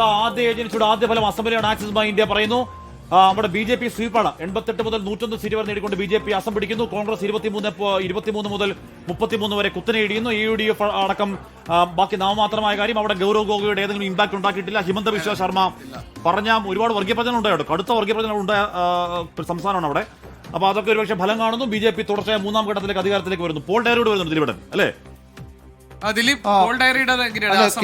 ആദ്യ ഏജൻസിയുടെ ആദ്യ ഫലം അസംബ്ലിയാണ്. ആക്സിസ് ബാങ്ക് ഇന്ത്യ പറയുന്നു നമ്മുടെ BJP സ്വീപ്പാണ്. 88 മുതൽ 101 സീറ്റ് വരെ നേടിക്കൊണ്ട് BJP അസം പിടിക്കുന്നു. കോൺഗ്രസ് 23 മുതൽ 33 വരെ കുത്തനെ ഇടിയുന്നു. UDF അടക്കം ബാക്കി നാമമാത്രമായ കാര്യം അവിടെ ഗൗരവ് ഗോഗോയുടെ ഏതെങ്കിലും ഇമ്പാക്ട് ഉണ്ടാക്കിയിട്ടില്ല. ഹിമന്ത ബിശ്വ ശർമ്മ പറഞ്ഞ ഒരുപാട് വർഗീയ പ്രചരണം ഉണ്ടായോ, കടുത്ത വർഗീയ പ്രചരണം ഉണ്ടായ സംസ്ഥാനമാണ് അവിടെ. അപ്പൊ അതൊക്കെ ഒരുപക്ഷെ ഫലം കാണുന്നു. BJP തുടർച്ചയായ മൂന്നാം ഘട്ടത്തിലേക്ക് അധികാരത്തിലേക്ക് വരുന്നു. പോൾ ഡയറോട് വരുന്നുണ്ട് ദിലീപൻ അല്ലേ?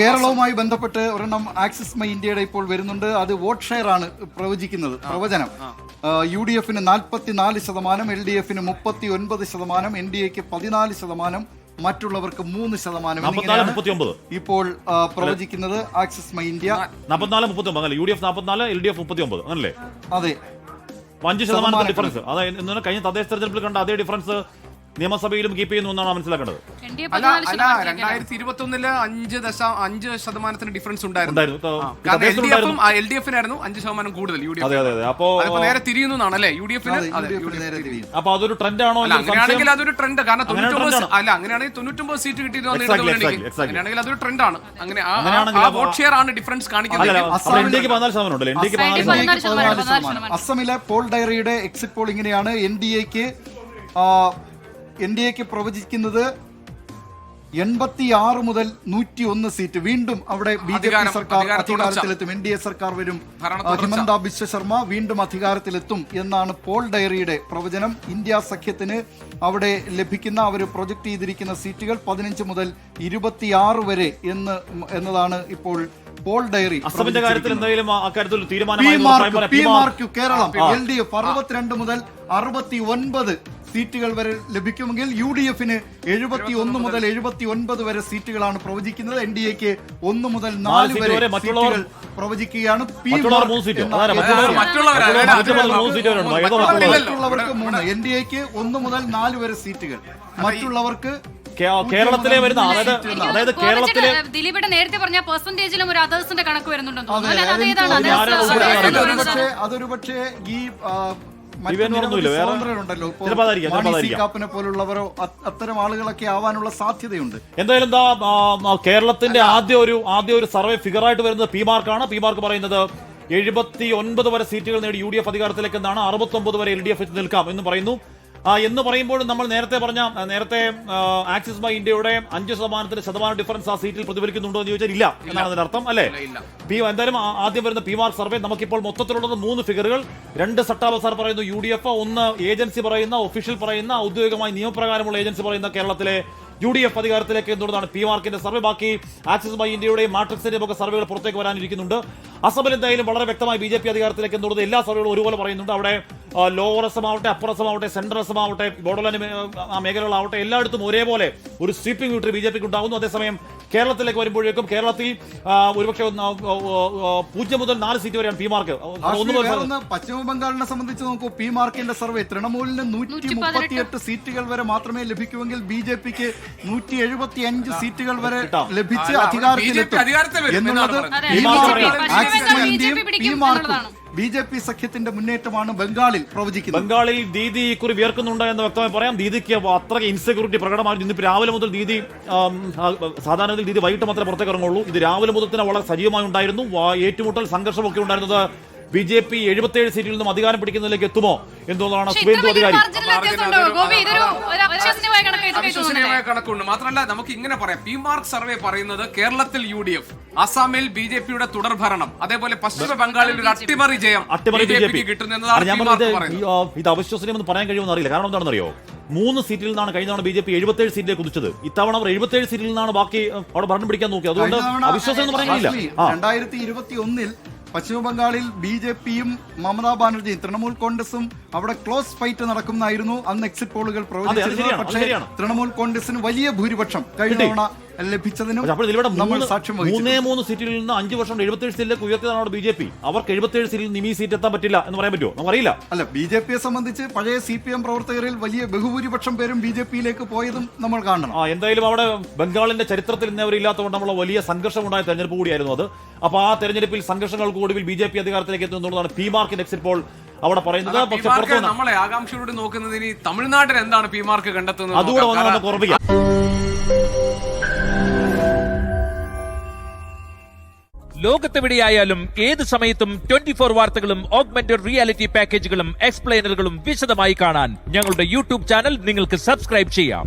കേരളവുമായി ബന്ധപ്പെട്ട് ഒരെണ്ണം ആക്സിസ് മൈ ഇന്ത്യയുടെ ഇപ്പോൾ വരുന്നുണ്ട്. അത് വോട്ട് ഷെയർ ആണ് പ്രവചിക്കുന്നത്. പ്രവചനം UDFന് 44%, LDFന് 39%, NDAക്ക് 14%, മറ്റുള്ളവർക്ക് 3%. ഇപ്പോൾ പ്രവചിക്കുന്നത് axis my India 44-39, UDF 44, LDF 39 അല്ലേ? അതെ, 5% ഡിഫറൻസ്. അതായത് കഴിഞ്ഞ തദ്ദേശ തെരഞ്ഞെടുപ്പിൽ കണ്ട അതേ ഡിഫറൻസ് നിയമസഭയിലും കീപ്പ് ചെയ്യുന്നു എന്നാണ് മനസ്സിലാക്കേണ്ടത്. 2021 5% ഡിഫറൻസ് ഉണ്ടായിരുന്നു. LDFനായിരുന്നു 5% കൂടുതൽ. നേരെ തിരിയുന്നതാണല്ലേ UDFന്. അപ്പൊ അതൊരു ട്രെൻഡ് ആണോ? അങ്ങനെയാണെങ്കിൽ അതൊരു ട്രെൻഡ്. കാരണം 99 സീറ്റ് കിട്ടിയെങ്കിൽ അതൊരു ട്രെൻഡ് ആണ്. അങ്ങനെ വോട്ട് ഷെയർ ആണ് ഡിഫറൻസ് കാണിക്കുന്നത്. അസമിലെ പോൾ ഡയറിയുടെ എക്സിറ്റ് പോൾ ഇങ്ങനെയാണ്. NDAക്ക് പ്രവചിക്കുന്നത് 86 മുതൽ 101 സീറ്റ്. വീണ്ടും അവിടെ BJP സർക്കാർ അധികാരത്തിലെത്തും. NDA സർക്കാർ വരും. ഹിമന്ത ബിശ്വ ശർമ്മ വീണ്ടും അധികാരത്തിലെത്തും എന്നാണ് പോൾ ഡയറിയുടെ പ്രവചനം. ഇന്ത്യ സഖ്യത്തിന് അവിടെ ലഭിക്കുന്ന, അവർ പ്രൊജക്ട് ചെയ്തിരിക്കുന്ന സീറ്റുകൾ 15 മുതൽ 26 വരെ എന്നതാണ് ഇപ്പോൾ പോൾ ഡയറി. അസമിന്റെ കാര്യത്തിൽ എന്തായാലും അക്കാര്യത്തിൽ കേരളം LDF 62 മുതൽ 69 സീറ്റുകൾ വരെ ലഭിക്കുമെങ്കിൽ UDFന് 71 മുതൽ 79 വരെ സീറ്റുകളാണ് പ്രവചിക്കുന്നത്. NDAക്ക് 1 മുതൽ 4 വരെ സീറ്റുകൾ പ്രവചിക്കുകയാണ്. മറ്റുള്ളവർക്ക് 3, NDAക്ക് 1 മുതൽ 4 വരെ സീറ്റുകൾ, മറ്റുള്ളവർക്ക് കേരളത്തിലെ വരുന്ന അതായത് കേരളത്തിലെ ദിലീപിന്റെ നേരത്തെ പറഞ്ഞ പെർസെന്റേജിലും ഒരു അതേഴ്സിന്റെ കണക്ക് വരുന്നുണ്ടെന്ന് അതൊരു പക്ഷേ ഈ പോലുള്ളവരോ അത്തരം ആളുകളൊക്കെ ആവാനുള്ള സാധ്യതയുണ്ട്. എന്തായാലും കേരളത്തിന്റെ ആദ്യ ഒരു സർവേ ഫിഗറായിട്ട് വരുന്നത് PMARK-ആണ്. PMARK പറയുന്നത് 79 വരെ സീറ്റുകൾ നേടി UDF അധികാരത്തിലേക്ക് എന്നാണ്. 69 വരെ LDF നിൽക്കാം എന്ന് പറയുന്നു. എന്ന് പറയുമ്പോൾ നമ്മൾ നേരത്തെ ആക്സിസ് ബാങ്ക് ഇന്ത്യയുടെ 5% ഡിഫറൻസ് ആ സീറ്റിൽ പ്രതിഫലിക്കുന്നുണ്ടോ എന്ന് ചോദിച്ചാൽ ഇല്ല എന്നാണ് അതിനർത്ഥം അല്ലേ? എന്തായാലും ആദ്യം വരുന്ന PMARK സർവേ നമുക്കിപ്പോൾ മൊത്തത്തിലുള്ളത് 3 ഫിഗറുകൾ. 2 സട്ടാ ബസാർ പറയുന്നു UDF, 1 ഏജൻസി പറയുന്ന, ഒഫീഷ്യൽ പറയുന്ന, ഔദ്യോഗികമായി നിയമപ്രകാരമുള്ള ഏജൻസി പറയുന്ന കേരളത്തിലെ UDF അധികാരത്തിലേക്ക് എന്നുള്ളതാണ് PMARK-ന്റെ സർവേ. ബാക്കി ആക്സിസ് ബാങ്ക് ഇന്ത്യയുടെയും മാട്രിക്സിന്റെയും ഒക്കെ സർവേകൾ പുറത്തേക്ക് വരാനിരിക്കുന്നുണ്ട്. അസമിൽ എന്തായാലും വളരെ വ്യക്തമായി BJP അധികാരത്തിലേക്ക് എന്നുള്ളത് എല്ലാ സർവേകളും ഒരുപോലെ പറയുന്നുണ്ട്. അവിടെ ലോവർ അസം ആവട്ടെ, അപ്പർ അസം ആവട്ടെ, സെൻട്രൽ അസം ആവട്ടെ, ബോർഡർലാൻഡ് മേഖലകളാവട്ടെ, എല്ലായിടത്തും ഒരേപോലെ ഒരു സ്വീപ്പിംഗ് വിക്ടറി BJPക്ക് ഉണ്ടാകുന്നു. അതേസമയം കേരളത്തിലേക്ക് വരുമ്പോഴേക്കും കേരളത്തിൽ ഒരുപക്ഷെ 0 മുതൽ 4 സീറ്റ് വരെയാണ് PMARK. പശ്ചിമ ബംഗാളിനെ സംബന്ധിച്ച് നോക്കൂ, PMARK-ന്റെ സർവേ തൃണമൂലിന് 138 സീറ്റുകൾ വരെ മാത്രമേ ലഭിക്കുമെങ്കിൽ BJPക്ക് 175 സീറ്റുകൾ വരെ ലഭിച്ച് അധികാരത്തിലെത്തും എന്നുള്ളത് BJP സഖ്യത്തിന്റെ മുന്നേറ്റമാണ് ബംഗാളിൽ പ്രവചിക്കുന്നത്. ബംഗാളിൽ ദീദി ഇക്കുറി വിയർക്കുന്നുണ്ട് എന്ന് വ്യക്തമായി പറയാം. ദീദിക്ക് അത്രയ്ക്ക് ഇൻസെക്യൂരിറ്റി പ്രകടമായിരുന്നു. ഇന്നിപ്പോൾ രാവിലെ മുതൽ സാധാരണ ദീദി വൈകിട്ട് മാത്രമേ പുറത്തേക്ക് ഇറങ്ങുള്ളൂ. ഇത് രാവിലെ മുതൽ തന്നെ വളരെ സജീവമായി ഉണ്ടായിരുന്നു. ഏറ്റുമുട്ടൽ സംഘർഷമൊക്കെ ഉണ്ടായിരുന്നത്. BJP 77 സീറ്റിൽ നിന്നും അധികാരം പിടിക്കുന്നതിലേക്ക് എത്തുമോ എന്നുള്ളതാണ് സുവേന്ദു അധികാരി. കണക്കുണ്ട്. മാത്രമല്ല നമുക്ക് ഇങ്ങനെ പറയാം, PMARK സർവേ പറയുന്നത് കേരളത്തിൽ UDF, അസാമിൽ BJPയുടെ തുടർ ഭരണം, അതേപോലെ പശ്ചിമ ബംഗാളിൽ ഒരു അട്ടിമറി ജയം കിട്ടുന്നു എന്നതാണ്. ഇത് അവിശ്വസനീയമെന്ന് പറയാൻ കഴിയുമെന്ന് അറിയില്ല. കാരണം എന്താണെന്നറിയോ, 3 സീറ്റിൽ നിന്നാണ് കഴിഞ്ഞ തവണ BJP 77 സീറ്റിലേക്ക് കുതിച്ചത്. ഇത്തവണ അവർ 77 സീറ്റിൽ നിന്നാണ് ബാക്കി അവിടെ ഭരണം പിടിക്കാൻ നോക്കി. അതുകൊണ്ട് അവിശ്വസനം എന്ന് പറയാൻ കഴിയില്ല. 2021 പശ്ചിമ ബംഗാളിൽ BJPയും മമതാ ബാനർജിയും തൃണമൂൽ കോൺഗ്രസും അവിടെ ക്ലോസ് ഫൈറ്റ് നടക്കുന്നായിരുന്നു അന്ന് എക്സിറ്റ് പോളുകൾ പ്രവചിച്ചിരുന്നത്. പക്ഷേ തൃണമൂൽ കോൺഗ്രസിന് വലിയ ഭൂരിപക്ഷം കഴിഞ്ഞ തവണ ലഭിച്ചതിനും നമ്മൾ സാക്ഷ്യം വഹിച്ചു. 3 സീറ്റിൽ നിന്ന് 5 വർഷം 77 സീറ്റിലേക്ക് ഉയർത്തിയതാണ് BJP. അവർക്ക് 77 സീറ്റിൽ നിന്ന് ഈ സീറ്റ് എത്താൻ പറ്റില്ല എന്ന് പറയാൻ പറ്റുമോ? നമുക്കറിയില്ല. അല്ല, BJPയെ സംബന്ധിച്ച് പഴയ CPM പ്രവർത്തകരിൽ വലിയ ബഹുഭൂരിപക്ഷം പേരും BJPയിലേക്ക് പോയതും നമ്മൾ കാണണം. എന്തായാലും അവിടെ ബംഗാളിന്റെ ചരിത്രത്തിൽ ഇന്നവരില്ലാത്തതുകൊണ്ട് നമ്മൾ വലിയ സംഘർഷമുണ്ടായ തെരഞ്ഞെടുപ്പ് കൂടിയായിരുന്നു അത്. അപ്പൊ ആ തെരഞ്ഞെടുപ്പിൽ സംഘർഷങ്ങൾക്ക് ഒടുവിൽ BJP അധികാരത്തിലേക്ക് എത്തുന്നതാണ് PMARK-ന്റെ എക്സിറ്റ് പോൾ അവിടെ പറയുന്നത്. പക്ഷേ നമ്മളെ ആകാംക്ഷയോട് നോക്കുന്നതിന് തമിഴ്നാട്ടിൽ എന്താണ് PMARK കണ്ടെത്തുന്നത് അതുകൂടെ വന്ന് നമുക്ക് ഉറപ്പിക്കാം. ലോകത്തെവിടെയായാലും ഏത് സമയത്തും 24 വാർത്തകളും ഓഗ്മെന്റഡ് റിയാലിറ്റി പാക്കേജുകളും എക്സ്പ്ലെയിനറുകളും വിശദമായി കാണാൻ ഞങ്ങളുടെ യൂട്യൂബ് ചാനൽ നിങ്ങൾക്ക് സബ്സ്ക്രൈബ് ചെയ്യാം.